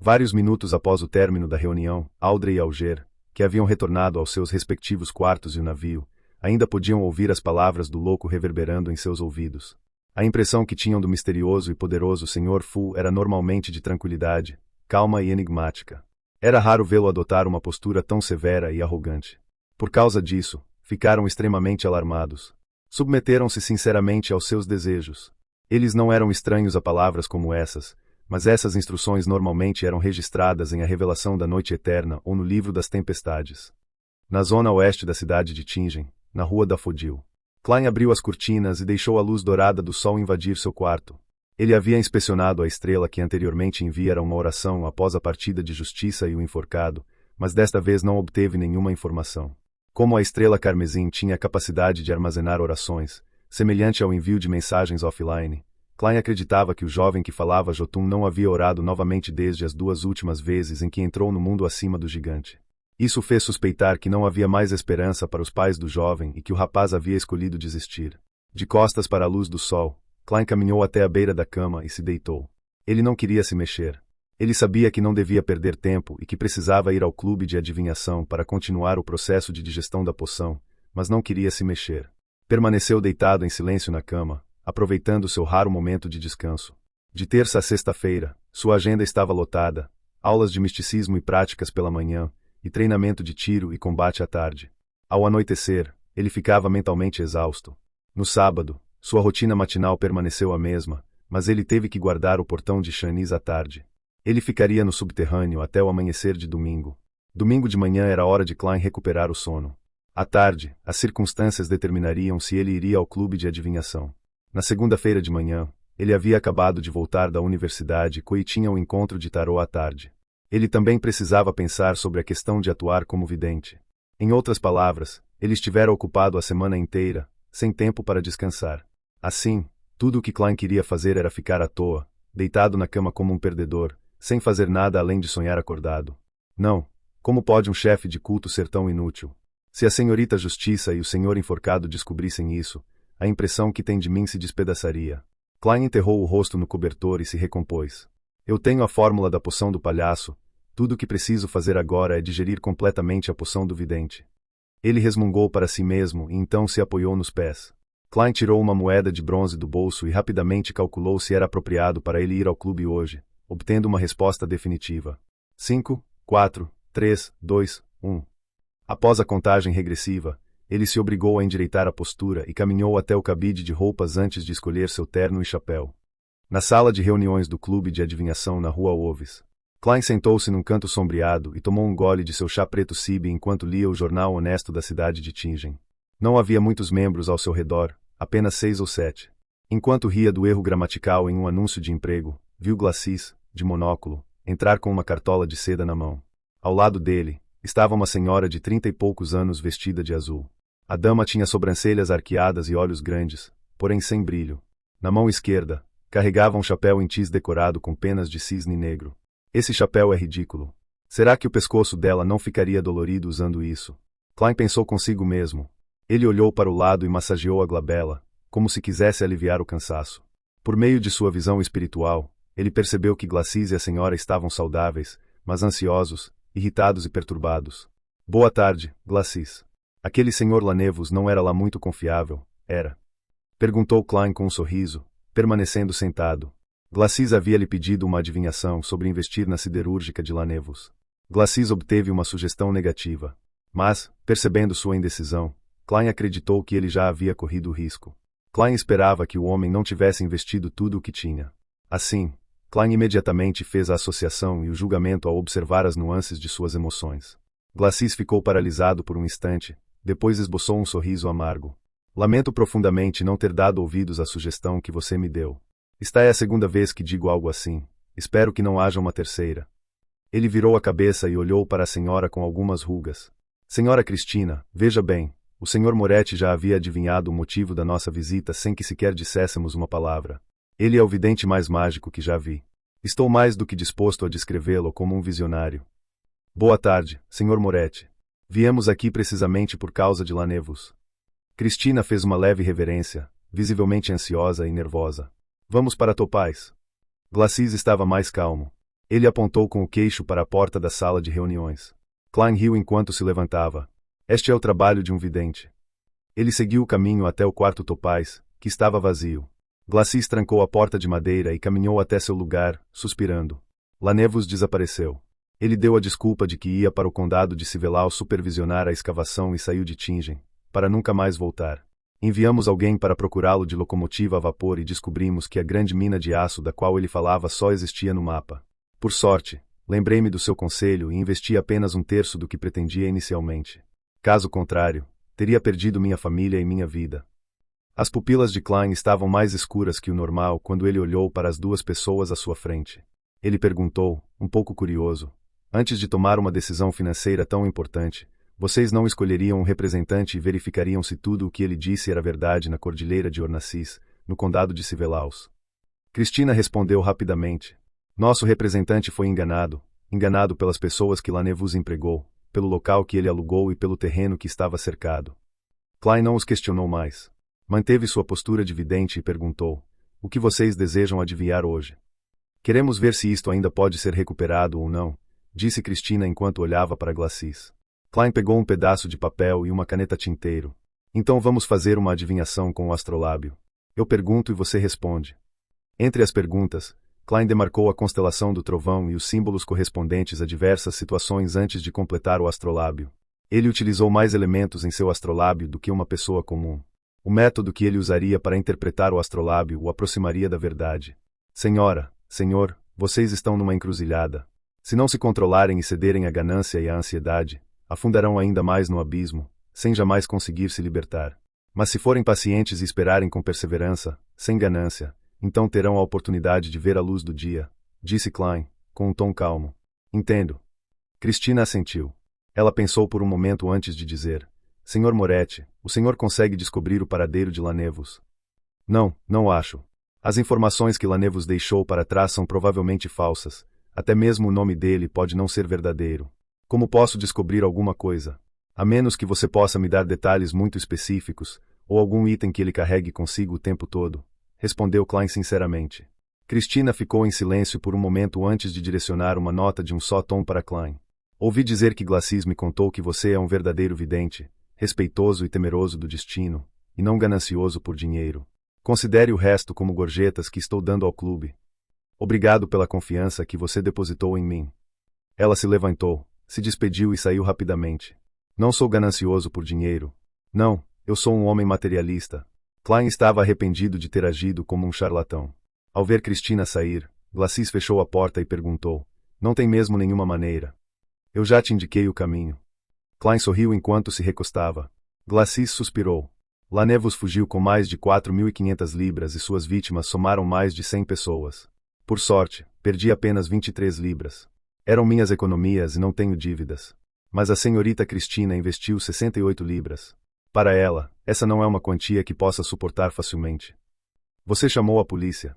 Vários minutos após o término da reunião, Audrey e Alger, que haviam retornado aos seus respectivos quartos e o navio, ainda podiam ouvir as palavras do louco reverberando em seus ouvidos. A impressão que tinham do misterioso e poderoso Sr. Fu era normalmente de tranquilidade, calma e enigmática. Era raro vê-lo adotar uma postura tão severa e arrogante. Por causa disso, ficaram extremamente alarmados. Submeteram-se sinceramente aos seus desejos. Eles não eram estranhos a palavras como essas, mas essas instruções normalmente eram registradas em A Revelação da Noite Eterna ou no Livro das Tempestades. Na zona oeste da cidade de Tingen, na rua Dafodil, Klein abriu as cortinas e deixou a luz dourada do sol invadir seu quarto. Ele havia inspecionado a estrela que anteriormente enviara uma oração após a partida de Justiça e o enforcado, mas desta vez não obteve nenhuma informação. Como a estrela carmesim tinha a capacidade de armazenar orações, semelhante ao envio de mensagens offline, Klein acreditava que o jovem que falava Jotun não havia orado novamente desde as 2 últimas vezes em que entrou no mundo acima do gigante. Isso fez suspeitar que não havia mais esperança para os pais do jovem e que o rapaz havia escolhido desistir. De costas para a luz do sol, Klein caminhou até a beira da cama e se deitou. Ele não queria se mexer. Ele sabia que não devia perder tempo e que precisava ir ao clube de adivinhação para continuar o processo de digestão da poção, mas não queria se mexer. Permaneceu deitado em silêncio na cama, aproveitando seu raro momento de descanso. De terça a sexta-feira, sua agenda estava lotada, aulas de misticismo e práticas pela manhã, e treinamento de tiro e combate à tarde. Ao anoitecer, ele ficava mentalmente exausto. No sábado, sua rotina matinal permaneceu a mesma, mas ele teve que guardar o portão de Shanice à tarde. Ele ficaria no subterrâneo até o amanhecer de domingo. Domingo de manhã era a hora de Klein recuperar o sono. À tarde, as circunstâncias determinariam se ele iria ao clube de adivinhação. Na segunda-feira de manhã, ele havia acabado de voltar da universidade e tinha um encontro de tarô à tarde. Ele também precisava pensar sobre a questão de atuar como vidente. Em outras palavras, ele estivera ocupado a semana inteira, sem tempo para descansar. Assim, tudo o que Klein queria fazer era ficar à toa, deitado na cama como um perdedor, sem fazer nada além de sonhar acordado. Não, como pode um chefe de culto ser tão inútil? Se a senhorita Justiça e o senhor enforcado descobrissem isso, a impressão que tem de mim se despedaçaria. Klein enterrou o rosto no cobertor e se recompôs. Eu tenho a fórmula da poção do palhaço, tudo o que preciso fazer agora é digerir completamente a poção do vidente. Ele resmungou para si mesmo e então se apoiou nos pés. Klein tirou uma moeda de bronze do bolso e rapidamente calculou se era apropriado para ele ir ao clube hoje, obtendo uma resposta definitiva. 5, 4, 3, 2, 1. Após a contagem regressiva, ele se obrigou a endireitar a postura e caminhou até o cabide de roupas antes de escolher seu terno e chapéu. Na sala de reuniões do clube de adivinhação na rua Oves, Klein sentou-se num canto sombreado e tomou um gole de seu chá preto Cibe enquanto lia o jornal honesto da cidade de Tingen. Não havia muitos membros ao seu redor, apenas 6 ou 7. Enquanto ria do erro gramatical em um anúncio de emprego, viu Glacis, de monóculo, entrar com uma cartola de seda na mão. Ao lado dele, estava uma senhora de 30 e poucos anos vestida de azul. A dama tinha sobrancelhas arqueadas e olhos grandes, porém sem brilho. Na mão esquerda, carregava um chapéu em tis decorado com penas de cisne negro. Esse chapéu é ridículo. Será que o pescoço dela não ficaria dolorido usando isso? Klein pensou consigo mesmo. Ele olhou para o lado e massageou a glabela, como se quisesse aliviar o cansaço. Por meio de sua visão espiritual, ele percebeu que Glacis e a senhora estavam saudáveis, mas ansiosos, irritados e perturbados. Boa tarde, Glacis. Aquele senhor Lanevos não era lá muito confiável, era? Perguntou Klein com um sorriso, permanecendo sentado. Glacis havia lhe pedido uma adivinhação sobre investir na siderúrgica de Lanevos. Glacis obteve uma sugestão negativa. Mas, percebendo sua indecisão, Klein acreditou que ele já havia corrido o risco. Klein esperava que o homem não tivesse investido tudo o que tinha. Assim, Klein imediatamente fez a associação e o julgamento ao observar as nuances de suas emoções. Glacis ficou paralisado por um instante, depois esboçou um sorriso amargo. Lamento profundamente não ter dado ouvidos à sugestão que você me deu. Esta é a segunda vez que digo algo assim. Espero que não haja uma terceira. Ele virou a cabeça e olhou para a senhora com algumas rugas. Senhora Cristina, veja bem, o senhor Moretti já havia adivinhado o motivo da nossa visita sem que sequer disséssemos uma palavra. Ele é o vidente mais mágico que já vi. Estou mais do que disposto a descrevê-lo como um visionário. Boa tarde, senhor Moretti. Viemos aqui precisamente por causa de Lanevos. Cristina fez uma leve reverência, visivelmente ansiosa e nervosa. Vamos para Topaz. Glacis estava mais calmo. Ele apontou com o queixo para a porta da sala de reuniões. Klein riu enquanto se levantava. Este é o trabalho de um vidente. Ele seguiu o caminho até o quarto Topaz, que estava vazio. Glacis trancou a porta de madeira e caminhou até seu lugar, suspirando. Lanevus desapareceu. Ele deu a desculpa de que ia para o condado de Civelau supervisionar a escavação e saiu de Tingen, para nunca mais voltar. Enviamos alguém para procurá-lo de locomotiva a vapor e descobrimos que a grande mina de aço da qual ele falava só existia no mapa. Por sorte, lembrei-me do seu conselho e investi apenas um terço do que pretendia inicialmente. Caso contrário, teria perdido minha família e minha vida. As pupilas de Klein estavam mais escuras que o normal quando ele olhou para as duas pessoas à sua frente. Ele perguntou, um pouco curioso, antes de tomar uma decisão financeira tão importante, vocês não escolheriam um representante e verificariam se tudo o que ele disse era verdade na cordilheira de Ornassis, no condado de Civelaus? Cristina respondeu rapidamente. Nosso representante foi enganado pelas pessoas que Lanevus empregou, pelo local que ele alugou e pelo terreno que estava cercado. Klein não os questionou mais. Manteve sua postura de vidente e perguntou, o que vocês desejam adivinhar hoje? Queremos ver se isto ainda pode ser recuperado ou não, disse Cristina enquanto olhava para Glacis. Klein pegou um pedaço de papel e uma caneta tinteiro. Então vamos fazer uma adivinhação com o astrolábio. Eu pergunto e você responde. Entre as perguntas, Klein demarcou a constelação do trovão e os símbolos correspondentes a diversas situações antes de completar o astrolábio. Ele utilizou mais elementos em seu astrolábio do que uma pessoa comum. O método que ele usaria para interpretar o astrolábio o aproximaria da verdade. Senhora, senhor, vocês estão numa encruzilhada. Se não se controlarem e cederem à ganância e à ansiedade, afundarão ainda mais no abismo, sem jamais conseguir se libertar. Mas se forem pacientes e esperarem com perseverança, sem ganância, então terão a oportunidade de ver a luz do dia, disse Klein, com um tom calmo. Entendo. Cristina assentiu. Ela pensou por um momento antes de dizer, Senhor Moretti, o senhor consegue descobrir o paradeiro de Lanevus? Não, não acho. As informações que Lanevus deixou para trás são provavelmente falsas, até mesmo o nome dele pode não ser verdadeiro. Como posso descobrir alguma coisa? A menos que você possa me dar detalhes muito específicos, ou algum item que ele carregue consigo o tempo todo, respondeu Klein sinceramente. Cristina ficou em silêncio por um momento antes de direcionar uma nota de um só tom para Klein. Ouvi dizer que Glacis me contou que você é um verdadeiro vidente, respeitoso e temeroso do destino, e não ganancioso por dinheiro. Considere o resto como gorjetas que estou dando ao clube. Obrigado pela confiança que você depositou em mim. Ela se levantou, se despediu e saiu rapidamente. Não sou ganancioso por dinheiro. Não, eu sou um homem materialista. Klein estava arrependido de ter agido como um charlatão. Ao ver Cristina sair, Glacis fechou a porta e perguntou, não tem mesmo nenhuma maneira? Eu já te indiquei o caminho. Klein sorriu enquanto se recostava. Glacis suspirou. Lanevus fugiu com mais de 4.500 libras e suas vítimas somaram mais de 100 pessoas. Por sorte, perdi apenas 23 libras. Eram minhas economias e não tenho dívidas. Mas a senhorita Cristina investiu 68 libras. Para ela, essa não é uma quantia que possa suportar facilmente. Você chamou a polícia.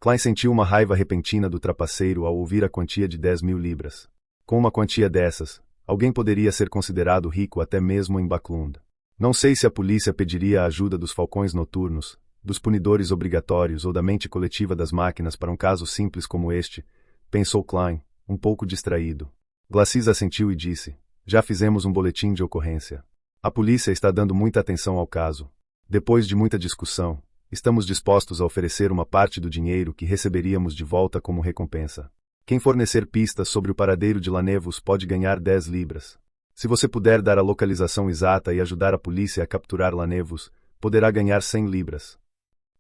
Klein sentiu uma raiva repentina do trapaceiro ao ouvir a quantia de 10.000 libras. Com uma quantia dessas, alguém poderia ser considerado rico até mesmo em Backlund. Não sei se a polícia pediria a ajuda dos falcões noturnos, dos punidores obrigatórios ou da mente coletiva das máquinas para um caso simples como este, pensou Klein, um pouco distraído. Glacis assentiu e disse, já fizemos um boletim de ocorrência. A polícia está dando muita atenção ao caso. Depois de muita discussão, estamos dispostos a oferecer uma parte do dinheiro que receberíamos de volta como recompensa. Quem fornecer pistas sobre o paradeiro de Lanevus pode ganhar 10 libras. Se você puder dar a localização exata e ajudar a polícia a capturar Lanevus, poderá ganhar 100 libras.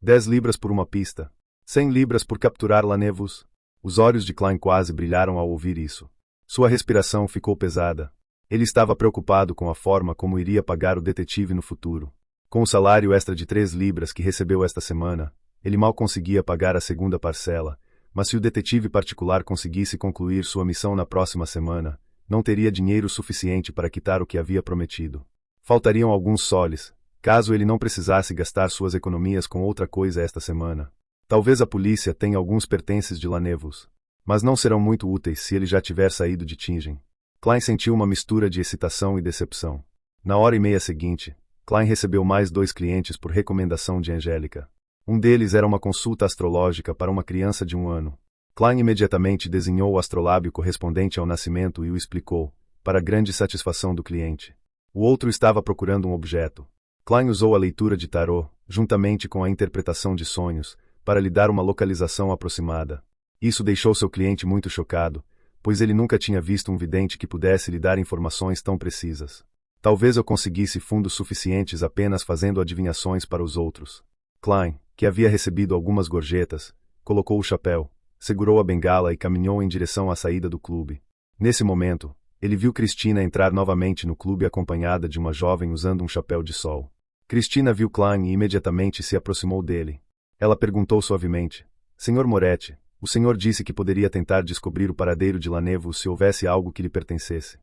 10 libras por uma pista. 100 libras por capturar Lanevus. Os olhos de Klein quase brilharam ao ouvir isso. Sua respiração ficou pesada. Ele estava preocupado com a forma como iria pagar o detetive no futuro. Com o salário extra de 3 libras que recebeu esta semana, ele mal conseguia pagar a segunda parcela, mas se o detetive particular conseguisse concluir sua missão na próxima semana, não teria dinheiro suficiente para quitar o que havia prometido. Faltariam alguns soles, caso ele não precisasse gastar suas economias com outra coisa esta semana. Talvez a polícia tenha alguns pertences de Lanevus, mas não serão muito úteis se ele já tiver saído de Tingen. Klein sentiu uma mistura de excitação e decepção. Na hora e meia seguinte, Klein recebeu mais 2 clientes por recomendação de Angélica. Um deles era uma consulta astrológica para uma criança de 1 ano. Klein imediatamente desenhou o astrolábio correspondente ao nascimento e o explicou, para grande satisfação do cliente. O outro estava procurando um objeto. Klein usou a leitura de tarô, juntamente com a interpretação de sonhos, para lhe dar uma localização aproximada. Isso deixou seu cliente muito chocado, pois ele nunca tinha visto um vidente que pudesse lhe dar informações tão precisas. Talvez eu conseguisse fundos suficientes apenas fazendo adivinhações para os outros. Klein, que havia recebido algumas gorjetas, colocou o chapéu, segurou a bengala e caminhou em direção à saída do clube. Nesse momento, ele viu Cristina entrar novamente no clube acompanhada de uma jovem usando um chapéu de sol. Cristina viu Klein e imediatamente se aproximou dele. Ela perguntou suavemente: Senhor Moretti, o senhor disse que poderia tentar descobrir o paradeiro de Lanevo se houvesse algo que lhe pertencesse.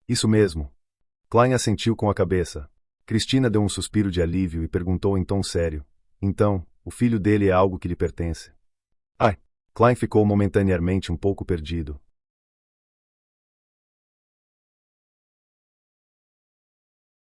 Isso mesmo. Klein assentiu com a cabeça. Cristina deu um suspiro de alívio e perguntou em tom sério: Então, o filho dele é algo que lhe pertence? Ai! Klein ficou momentaneamente um pouco perdido.